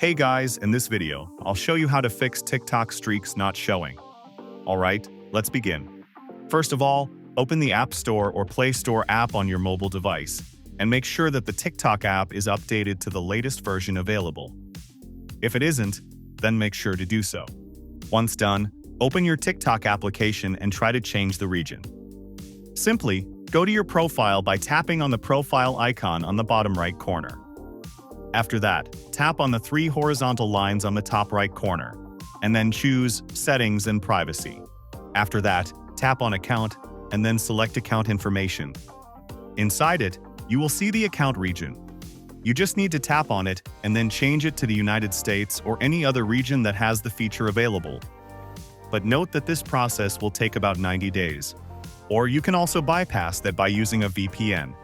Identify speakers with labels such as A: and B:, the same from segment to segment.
A: Hey guys, in this video, I'll show you how to fix TikTok streaks not showing. Alright, let's begin. First of all, open the App Store or Play Store app on your mobile device, and make sure that the TikTok app is updated to the latest version available. If it isn't, then make sure to do so. Once done, open your TikTok application and try to change the region. Simply, go to your profile by tapping on the profile icon on the bottom right corner. After that, tap on the three horizontal lines on the top right corner, and then choose Settings and Privacy. After that, tap on Account, and then select Account Information. Inside it, you will see the account region. You just need to tap on it and then change it to the United States or any other region that has the feature available. But note that this process will take about 90 days. Or you can also bypass that by using a VPN.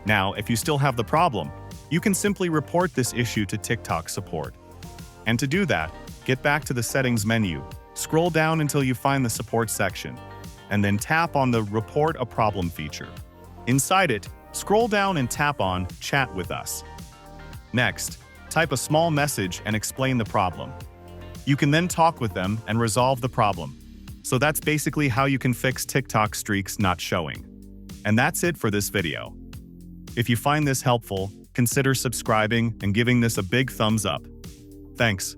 A: Now, if you still have the problem, you can simply report this issue to TikTok support. And to do that, get back to the Settings menu, scroll down until you find the Support section, and then tap on the Report a Problem feature. Inside it, scroll down and tap on Chat with Us. Next, type a small message and explain the problem. You can then talk with them and resolve the problem. So that's basically how you can fix TikTok streaks not showing. And that's it for this video. If you find this helpful, consider subscribing and giving this a big thumbs up. Thanks.